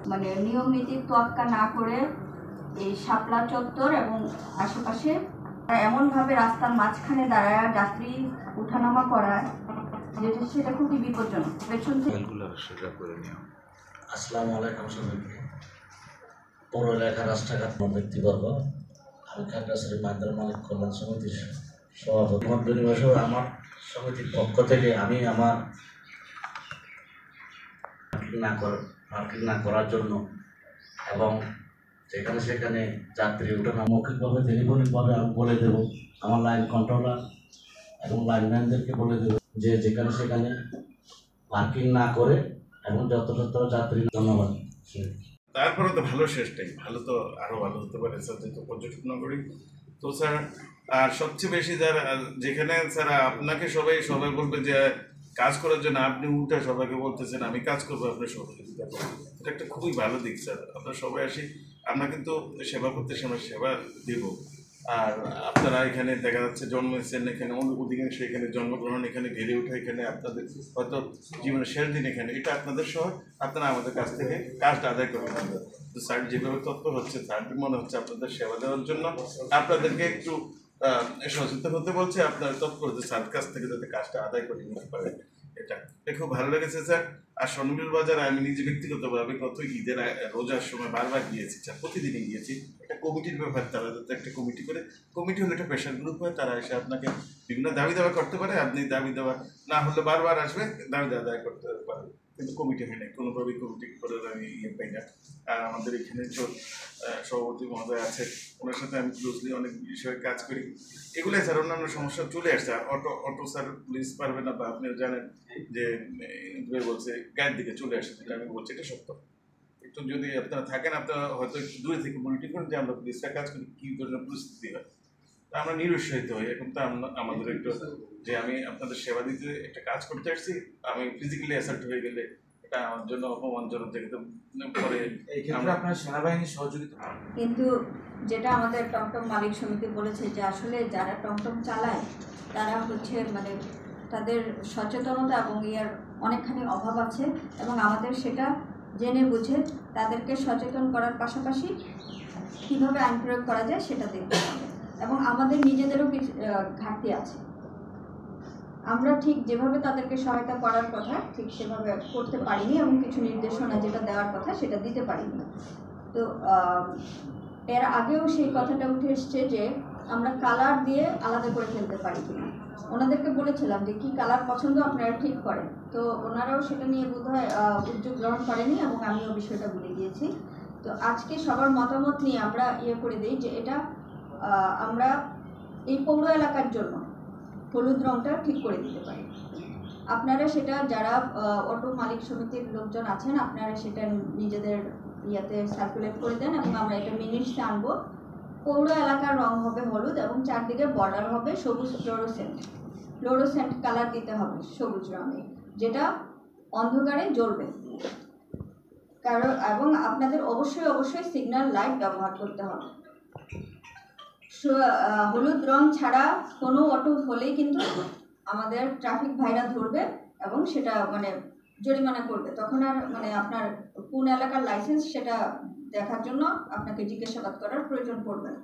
মানে নিয়ম নীতি তোয়াক্কা না করে এই শাপলা চত্বর এবং আশেপাশে এমনভাবে রাস্তার মাঝখানে দাঁড়ায় যাত্রী উঠানামা করায় যেটা সেটা খুবই বিপজ্জনক। পেছন থেকে আসসালামু আলাইকুম সবাইকে। পৌর এলাকার রাস্তাঘাট ব্যক্তিবর্গ, আমি খাগড়াছড়ি মাইন্দার মালিক কল্যাণ সমিতির সভাপতি আমার সমিতির পক্ষ থেকে আমি আমার পার্কিং না করার জন্য এবং যেখানে সেখানে যাত্রী ওঠানো মৌখিকভাবে টেলিফোনিকভাবে আমি বলে দেবো, আমার লাইন কন্ট্রোলার এবং লাইনম্যানদেরকে বলে দেবো যে যেখানে সেখানে পার্কিং না করে এবং যত যাত্রী। ধন্যবাদ। তারপরে তো ভালো শেষটাই ভালো, তো আরও ভালো হতে পারে স্যার, যেহেতু পর্যটক নগরী তো স্যার। আর সবচেয়ে বেশি যারা যেখানে স্যার আপনাকে সবাই বলবে যে কাজ করার জন্য আপনি উল্টা সবাইকে বলতেছেন আমি কাজ করবো, আপনার সহযোগিতা করবো, এটা একটা খুবই ভালো দিক স্যার। আমরা সবাই আসি, আমরা কিন্তু সেবা করতে সময় সেবা দিব। আর আপনারা এখানে দেখা যাচ্ছে জন্মেছেন, এখানে অধিকাংশ এখানে জন্মগ্রহণ, এখানে বেড়ে ওঠা, এখানে আপনাদের হয়তো জীবনের শেষ দিন এখানে, এটা আপনাদের শহর, আপনারা আমাদের কাছ থেকে কাজটা আদায় করবেন। তো স্যার যেভাবে তৎপর হচ্ছে, স্যার মনে হচ্ছে আপনাদের সেবা দেওয়ার জন্য আপনাদেরকে একটু সচেতন হতে বলছে, আপনার তৎপর হচ্ছে স্যার কাছ থেকে যাতে কাজটা আদায় করে নিতে পারে। এটা খুব ভালো লেগেছে স্যার। আর স্বর্ণমূল বাজারে আমি নিজে ব্যক্তিগতভাবে গত ঈদের রোজার সময় বারবার গিয়েছি স্যার, প্রতিদিনই গিয়েছি। একটা কমিটির ব্যাপার, তারা যাতে একটা কমিটি করে, কমিটি হলে একটা প্রেশার গ্রুপ হয়, তারা এসে আপনাকে বিভিন্ন দাবি দাওয়া করতে পারে, আপনি দাবি দেওয়া না হলে বারবার আসবে, দাবি দাওয়া আদায় করতে পারবে। কিন্তু কমিটি হয় না, কোনোভাবেই কমিটি করে আমি পাই না। আর আমাদের এখানে যে সভাপতি মহোদয় আছে, ওনার সাথে আমি ক্লোজলি অনেক বিষয়ে কাজ করি। এগুলোই স্যার অন্যান্য সমস্যা চলে আসছে। আর অটো স্যার পুলিশ পারবে না, বা আপনিও জানেন যে বলছে গায়ের দিকে চলে আসে, যেটা আমি বলছি এটা সত্য। একটু যদি আপনারা থাকেন, আপনারা হয়তো একটু দূরে থেকে মনিটর করেন যে আমরা পুলিশরা কাজ করি, কী ধরনের পরিস্থিতি হয়, তা আমরা নিরুৎসাহিত হই। এখন তো আমাদের একটু যে আমি আপনাদের সেবা দিতে একটা কাজ করতে আসছি, আমি ফিজিক্যালি অ্যাসাল্ট হয়ে গেলে এটা আমার জন্য অপমানজনক। যেহেতু পরে আপনার সেনাবাহিনীর সহযোগিতা, কিন্তু যেটা আমাদের টমটম মালিক সমিতি বলেছে যে আসলে যারা টমটম চালায় তারা হচ্ছে মানে তাদের সচেতনতা এবং ইয়ার অনেকখানি অভাব আছে, এবং আমাদের সেটা জেনে বুঝে তাদেরকে সচেতন করার পাশাপাশি কীভাবে আইন প্রয়োগ করা যায় সেটা দেখতে হবে। এবং আমাদের নিজেদেরও কিছু ঘাটতি আছে, আমরা ঠিক যেভাবে তাদেরকে সহায়তা করার কথা ঠিক সেভাবে করতে পারিনি, এবং কিছু নির্দেশনা যেটা দেওয়ার কথা সেটা দিতে পারিনি। তো এর আগেও সেই কথাটা উঠে এসছে যে আমরা কালার দিয়ে আলাদা করে ফেলতে পারি কিনা। ওনাদেরকে বলেছিলাম যে কি কালার পছন্দ আপনারা ঠিক করেন, তো ওনারাও সেটা নিয়ে বোধহয় উদ্যোগ গ্রহণ করেনি, এবং আমিও বিষয়টা ভুলে গিয়েছি। তো আজকে সবার মতামত নিয়ে আমরা করে দিই যে এটা আমরা এই পৌর এলাকার জন্য হলুদ রঙটা ঠিক করে দিতে পারি। আপনারা সেটা যারা অটো মালিক সমিতির লোকজন আছেন, আপনারা সেটা নিজেদের ইয়াতে সার্কুলেট করে দেন, এবং আমরা এটা মিনিটসে আনবো। পৌর এলাকার রং হবে হলুদ, এবং চারদিকে বর্ডার হবে সবুজ ফ্লোরোসেন্ট কালার দিতে হবে সবুজ রঙে, যেটা অন্ধকারে জ্বলবে। কারণ এবং আপনাদের অবশ্যই সিগন্যাল লাইট ব্যবহার করতে হবে। হলুদ রং ছাড়া কোনো অটো হলেই কিন্তু আমাদের ট্রাফিক ভাইরা ধরবে এবং সেটা মানে জরিমানা করবে। তখন আর মানে আপনার কোন এলাকার লাইসেন্স সেটা দেখার জন্য আপনাকে জিজ্ঞাসাবাদ করার প্রয়োজন পড়বে না।